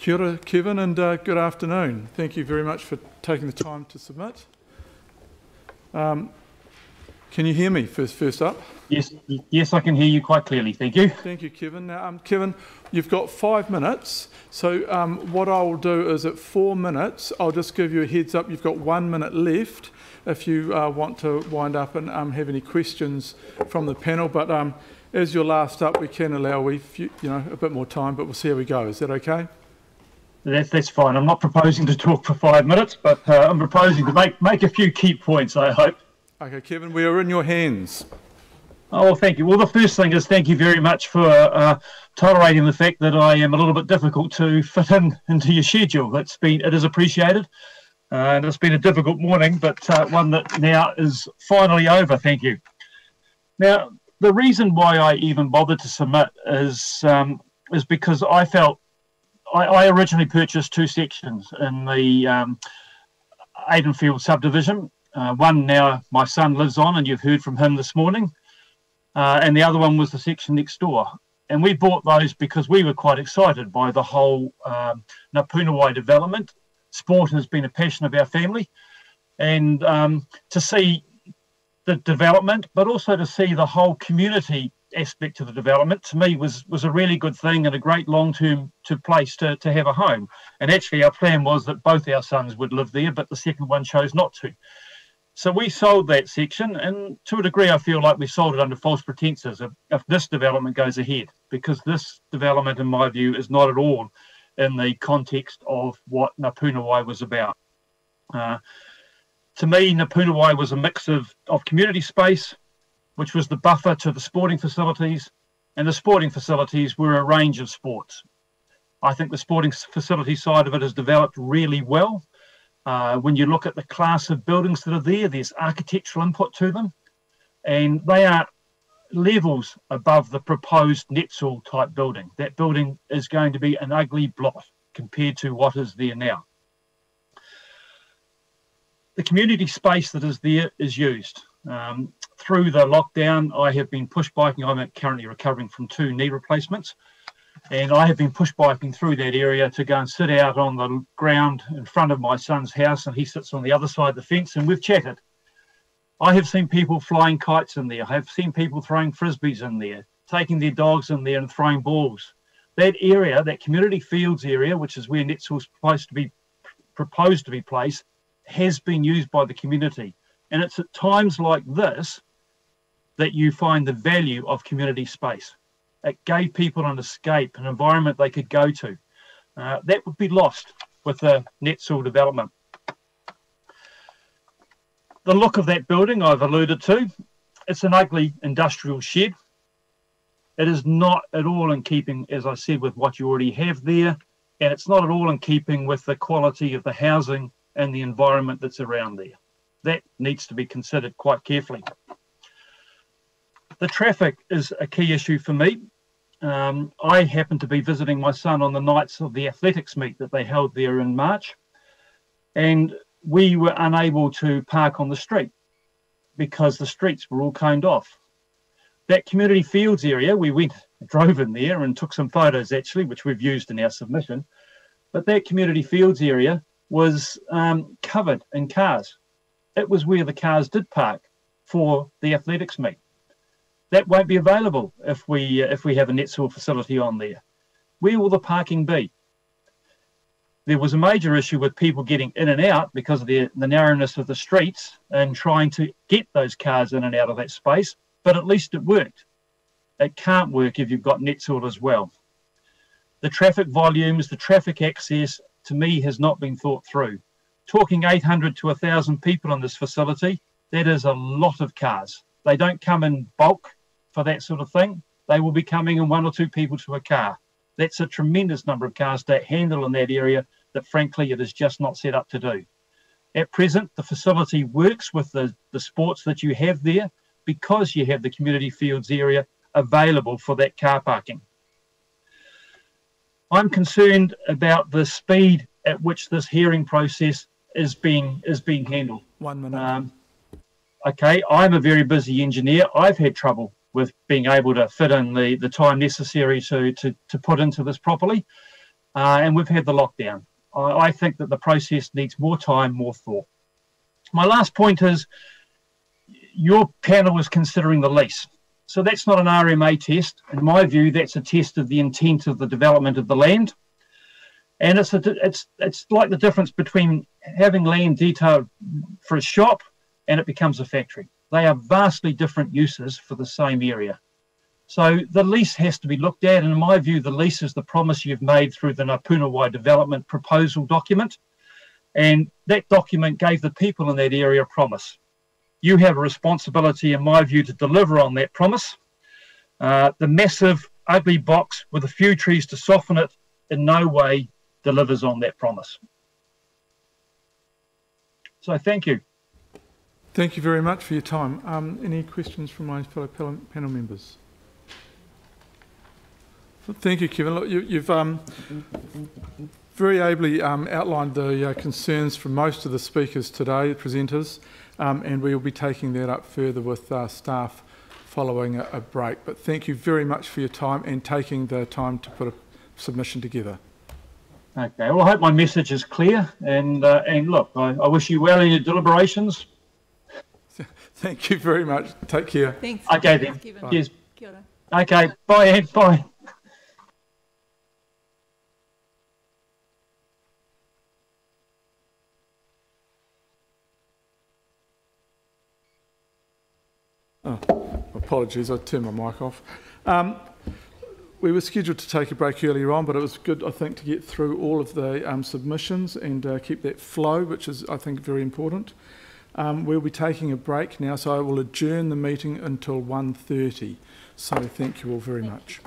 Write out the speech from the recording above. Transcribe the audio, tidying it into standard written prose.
Kia ora, Kevin, and good afternoon. Thank you very much for taking the time to submit. Can you hear me first up? Yes, I can hear you quite clearly. Thank you. Thank you, Kevin. Now, Kevin, you've got 5 minutes. So what I will do is at 4 minutes, I'll just give you a heads up. You've got 1 minute left if you want to wind up and have any questions from the panel. But as you're last up, we can allow a bit more time, but we'll see how we go. Is that okay? That's fine. I'm not proposing to talk for 5 minutes, but I'm proposing to make a few key points, I hope. Okay, Kevin, we are in your hands. Oh, well, thank you. Well, the first thing is thank you very much for tolerating the fact that I am a little bit difficult to fit into your schedule. It is appreciated, and it's been a difficult morning, but one that now is finally over. Thank you. Now, the reason why I even bothered to submit is because I felt I originally purchased 2 sections in the Aidenfield subdivision. One now my son lives on, and you've heard from him this morning. And the other one was the section next door. And we bought those because we were quite excited by the whole Napunawai development. Sport has been a passion of our family. And to see the development, but also to see the whole community aspect of the development, to me was a really good thing and a great long-term place to have a home. And actually our plan was that both our sons would live there, but the second one chose not to. So we sold that section, and to a degree I feel like we sold it under false pretenses if this development goes ahead, because this development in my view is not at all in the context of what Napunawai was about. To me, Napunawai was a mix of community space, which was the buffer to the sporting facilities, and the sporting facilities were a range of sports. I think the sporting facility side of it has developed really well. When you look at the class of buildings that are there, there's architectural input to them, and they are levels above the proposed Netzel type building. That building is going to be an ugly blot compared to what is there now. The community space that is there is used. Through the lockdown, I have been push biking. I'm currently recovering from 2 knee replacements. And I have been push biking through that area to go and sit out on the ground in front of my son's house, and he sits on the other side of the fence, and we've chatted. I have seen people flying kites in there. I have seen people throwing frisbees in there, taking their dogs in there and throwing balls. That area, that community fields area, which is where Netzel's proposed to be placed, has been used by the community. And it's at times like this that you find the value of community space. It gave people an escape, an environment they could go to. That would be lost with the Netzel development. The look of that building I've alluded to. It's an ugly industrial shed. It is not at all in keeping, as I said, with what you already have there, and it's not at all in keeping with the quality of the housing and the environment that's around there. That needs to be considered quite carefully. The traffic is a key issue for me. I happened to be visiting my son on the nights of the athletics meet that they held there in March, and we were unable to park on the street because the streets were all coned off. That community fields area, we drove in there and took some photos actually, which we've used in our submission, but that community fields area was covered in cars. It was where the cars did park for the athletics meet. That won't be available if we have a Netzel facility on there. Where will the parking be? There was a major issue with people getting in and out because of the narrowness of the streets and trying to get those cars in and out of that space, but at least it worked. It can't work if you've got Netzel as well. The traffic volumes, the traffic access, to me, has not been thought through. Talking 800 to 1,000 people in this facility, that is a lot of cars. They don't come in bulk for that sort of thing. They will be coming in 1 or 2 people to a car. That's a tremendous number of cars to handle in that area that frankly it is just not set up to do. At present, the facility works with the sports that you have there because you have the community fields area available for that car parking. I'm concerned about the speed at which this hearing process is being handled. 1 minute. Okay, I'm a very busy engineer. I've had trouble with being able to fit in the time necessary to put into this properly. and we've had the lockdown. I think that the process needs more time, more thought. My last point is your panel is considering the lease. So that's not an RMA test. In my view, that's a test of the intent of the development of the land. And it's like the difference between having land detailed for a shop and it becomes a factory. They are vastly different uses for the same area. So the lease has to be looked at. And in my view, the lease is the promise you've made through the Ngāpunawai Development Proposal document. And that document gave the people in that area a promise. You have a responsibility, in my view, to deliver on that promise. The massive, ugly box with a few trees to soften it in no way delivers on that promise. So thank you. Thank you very much for your time. Any questions from my fellow panel members? Thank you, Kevin. Look, you've very ably outlined the concerns from most of the speakers today, presenters, and we will be taking that up further with staff following a break. But thank you very much for your time and taking the time to put a submission together. Okay, well, I hope my message is clear. And look, I wish you well in your deliberations. Thank you very much. Take care. Thanks. Okay, then. Kevin. Cheers. Kia ora. Okay, bye, Ed. Bye. Oh, apologies, I turned my mic off. We were scheduled to take a break earlier on, but it was good, I think, to get through all of the submissions and keep that flow, which is, I think, very important. We'll be taking a break now, so I will adjourn the meeting until 1:30. So thank you all very much.